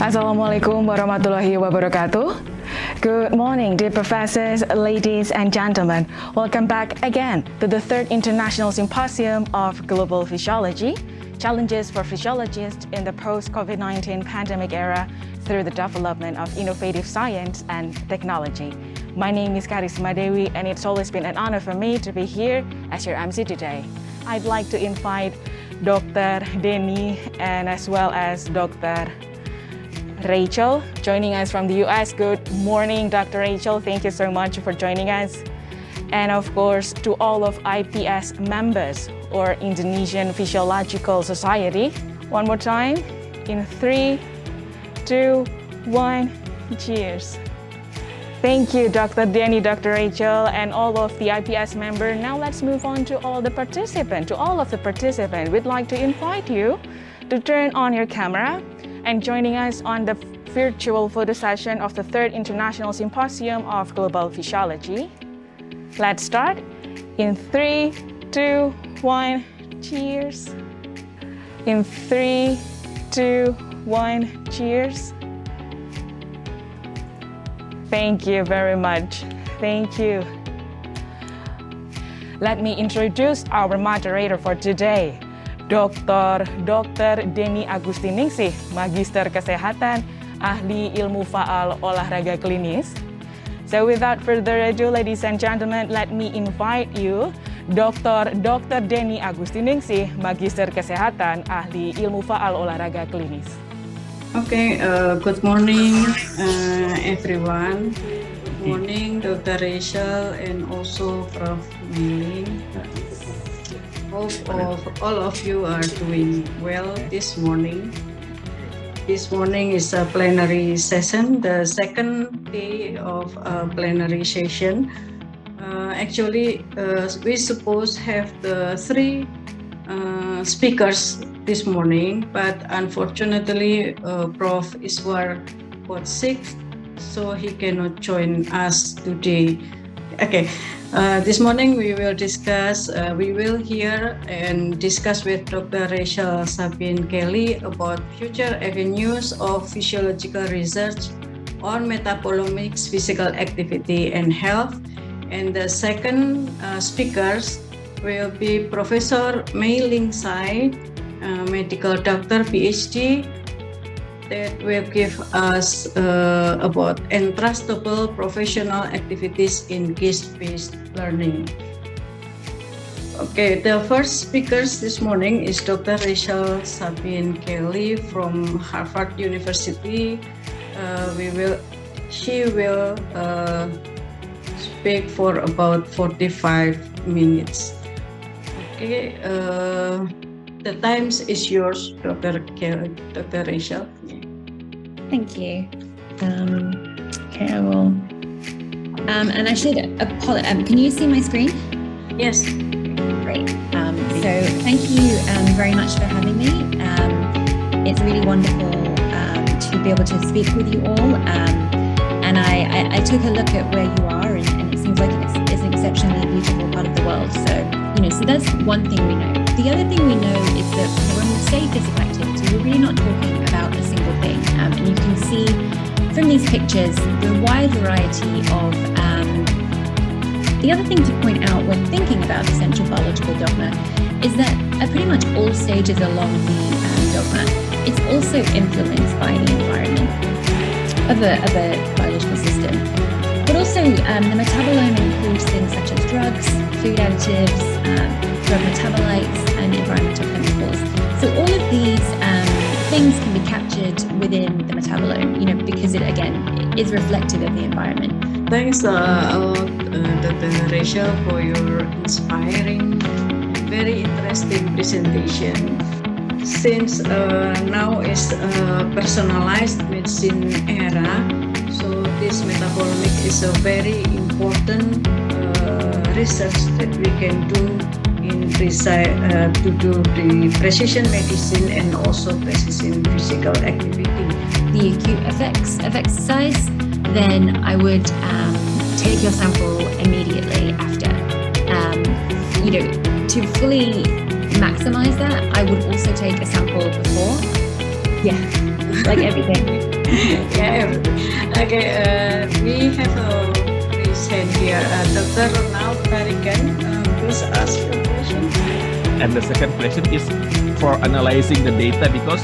Assalamualaikum warahmatullahi wabarakatuh. Good morning, dear professors, ladies and gentlemen. Welcome back again to the third International Symposium of Global Physiology, Challenges for Physiologists in the Post-COVID-19 Pandemic Era through the Development of Innovative Science and Technology. My name is Karisma Dewi, and it's always been an honor for me to be here as your MC today. I'd like to invite Dr. Denny and as well as Dr. Rachel joining us from the US. Good morning, Dr. Rachel. Thank you so much for joining us. And of course, to all of IPS members or Indonesian Physiological Society. One more time. In 3, 2, 1, cheers. Thank you, Dr. Denny, Dr. Rachel, and all of the IPS members. Now let's move on to all of the participants. We'd like to invite you to turn on your camera and joining us on the virtual photo session of the third International Symposium of Global Physiology. Let's start. In 3, 2, 1, cheers. In 3, 2, 1, cheers. Thank you very much. Thank you. Let me introduce our moderator for today, Dr. Denny Agustiningsih, Magister Kesehatan, Ahli Ilmu Faal Olahraga Klinis. So without further ado, ladies and gentlemen, let me invite you, Dr. Denny Agustiningsih, Magister Kesehatan, Ahli Ilmu Faal Olahraga Klinis. Okay, good morning, everyone. Good morning, Dr. Rachel, and also Prof. Milling. Hope all of you are doing well this morning. This morning is a plenary session, the second day of a plenary session. We suppose have the 3 speakers this morning, but unfortunately, Prof. Iswar got sick, so he cannot join us today. Okay. This morning we will hear and discuss with Dr. Rachel Sabine Kelly about future avenues of physiological research on metabolomics, physical activity and health. And the second speakers will be Professor Mei Ling Sai, medical doctor PhD, that will give us about entrustable professional activities in case-based learning. Okay, the first speakers this morning is Dr. Rachel Sabine Kelly from Harvard University. She will speak for about 45 minutes. Okay, the time is yours, Dr. Rachel. Thank you. Okay, I will. And I should apologize. Can you see my screen? Yes. Great. So thank you very much for having me. It's really wonderful to be able to speak with you all. And I took a look at where you are, and it seems like it's an exceptionally beautiful part of the world. So that's one thing we know. The other thing we know is that when we say physical activity, we're really not talking about a single thing. And you can see from these pictures the wide variety of. The other thing to point out when thinking about the central biological dogma is that at pretty much all stages along the dogma, it's also influenced by the environment of a biological system. But also the metabolome includes things such as drugs, food additives, drug metabolites, and environmental chemicals. So all of these things can be captured within the metabolome, because it again is reflective of the environment. Thanks a lot, Dr. Rachel, for your inspiring, very interesting presentation. Since now is a personalized medicine era, so this metabolomic is a very important research that we can do to do the precision medicine and also precision physical activity. The acute effects of exercise, then I would take your sample immediately after. To fully maximize that, I would also take a sample before. Yeah. like everything. Yeah, everything. Okay, we have a raised hand here. Dr. Ronald Tarikan, please ask your question. And the second question is for analyzing the data, because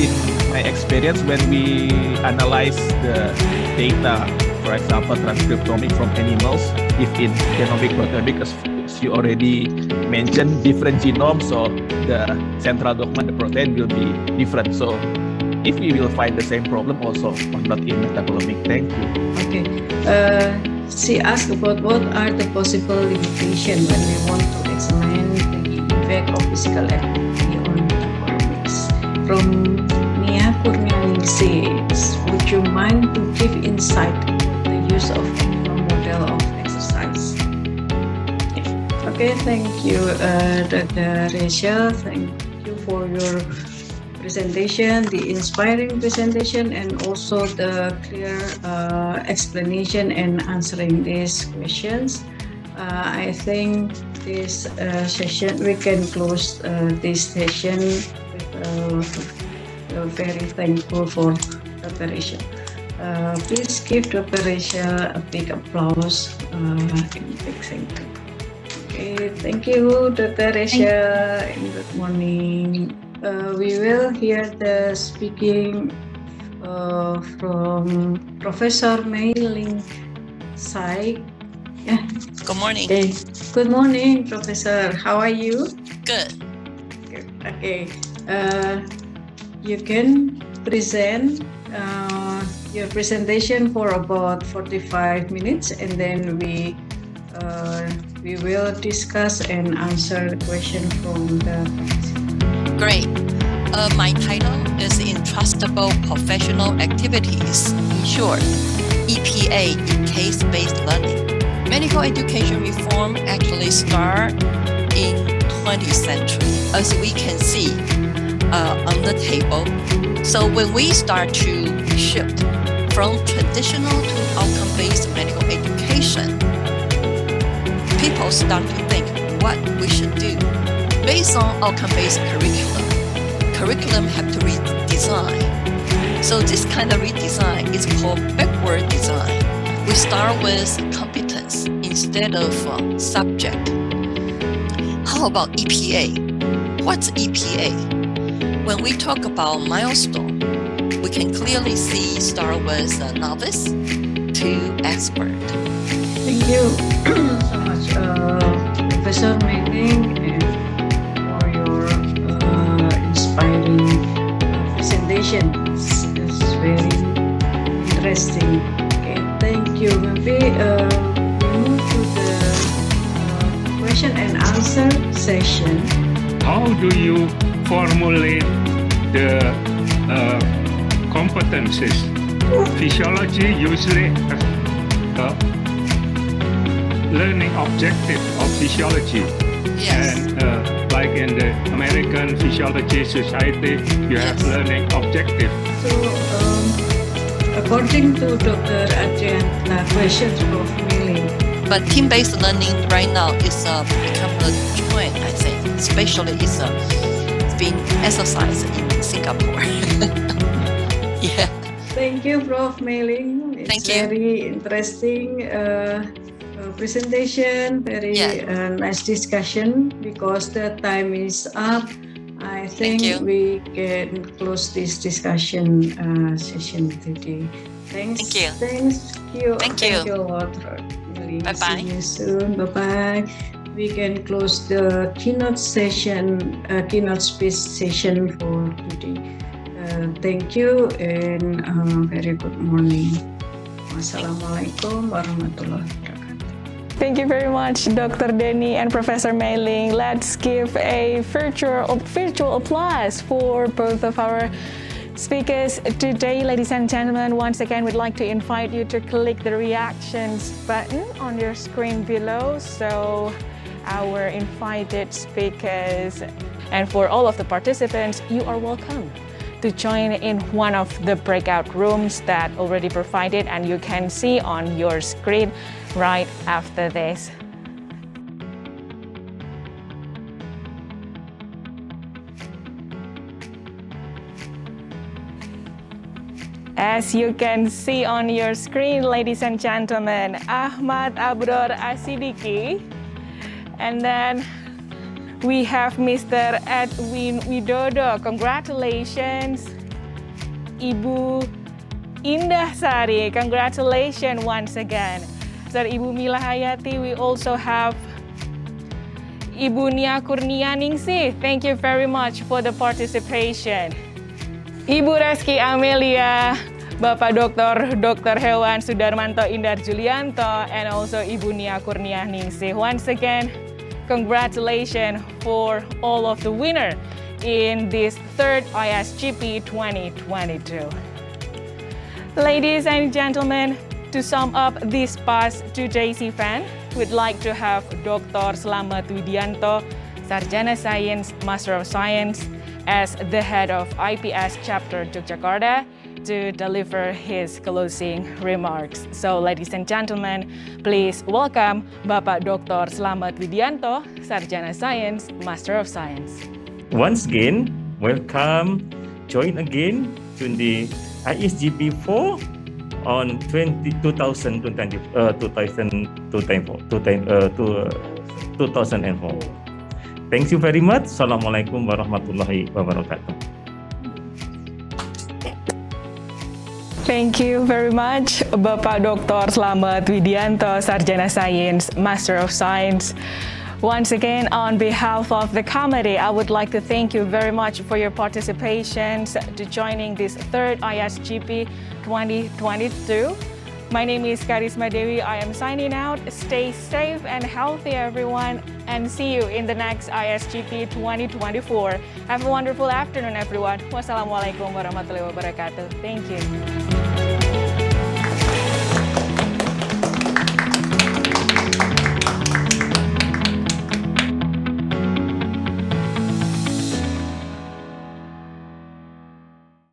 in my experience, when we analyze the data, for example, transcriptomic from animals, if in genomic proteomic, as you already mentioned, different genomes, so the central dogma, the protein will be different. So if we will find the same problem also or not in metabolomic. Thank you. Okay. She asked about what are the possible limitations when we want to examine the effect of physical activity on metabolomics. From Nia Kurnianingsih, would you mind to give insight on the use of animal model of exercise? Okay, thank you, Dr. Rachel. Thank you for your presentation, the inspiring presentation, and also the clear explanation and answering these questions. I think this session, we can close this session with very thankful for Dr. Rachel. Please give Dr. Rachel a big applause and big thank you. Okay, thank you, Dr. Rachel, and good morning. We will hear the speaking from Professor Mei Ling Sai. Yeah. Good morning. Okay. Good morning, Professor. How are you? Good. Okay. You can present your presentation for about 45 minutes, and then we will discuss and answer the question from the participants. Great. My title is Entrustable Professional Activities, in short, EPA in Case-Based Learning. Medical education reform actually started in 20th century, as we can see on the table. So when we start to shift from traditional to outcome-based medical education, people start to think what we should do. Based on outcome-based curriculum have to redesign. So this kind of redesign is called backward design. We start with competence instead of subject. How about EPA? What's EPA? When we talk about milestone, we can clearly see start with a novice to expert. Thank you so much, Professor Mei Ling, for your inspiring presentation. It's very interesting. Okay, thank you. Maybe we move to the question and answer session. How do you formulate the competencies? Physiology usually has learning objective of physiology. Yes. And like in the American Physiology Society, you have learning objective. So, according to Dr. Adrian, questions from Millie. But team-based learning right now is become a trend, I think. Especially it's being exercised in Singapore. Yeah. Thank you, Prof. Mei Ling. It's Thank you. very interesting presentation, very nice discussion. Because the time is up, I think we can close this discussion session today. Thanks. Thank you. Thank you a lot. Bye-bye. See you soon. Bye-bye. We can close the keynote session, keynote speech session for today. Thank you and very good morning. Wassalamualaikum warahmatullahi wabarakatuh. Thank you very much, Dr. Denny and Professor Mei Ling. Let's give a virtual applause for both of our speakers today. Ladies and gentlemen, once again, we'd like to invite you to click the reactions button on your screen below. So our invited speakers and for all of the participants, you are welcome to join in one of the breakout rooms that already provided and you can see on your screen right after this. As you can see on your screen, ladies and gentlemen, Ahmad Abror Asidiki. And then we have Mr. Edwin Widodo. Congratulations. Ibu Indah Sari, congratulations once again. Sir Ibu Mila Hayati, we also have Ibu Nia Kurnianingsih. Thank you very much for the participation. Ibu Reski Amelia, Bapak Dokter Hewan Sudarmanto Indar Julianto, and also Ibu Nia Kurnianingsih. Once again, congratulations for all of the winners in this third ISGP 2022. Ladies and gentlemen, to sum up this past 2 days event, we'd like to have Dr. Slamet Widianto, Sarjana Science, Master of Science, as the head of IPS Chapter Yogyakarta to deliver his closing remarks. So, ladies and gentlemen, please welcome Bapak Dr. Slamet Widianto, Sarjana Science, Master of Science. Once again, welcome, join again to the ISGP 4 on 2004. Thank you very much. Assalamualaikum warahmatullahi wabarakatuh. Thank you very much, Bapak Dr. Slamet Widianto, Sarjana Science, Master of Science. Once again, on behalf of the committee, I would like to thank you very much for your participation to joining this third ISGP 2022. My name is Karisma Dewi. I am signing out. Stay safe and healthy, everyone, and see you in the next ISGP 2024. Have a wonderful afternoon, everyone. Wassalamualaikum warahmatullahi wabarakatuh. Thank you.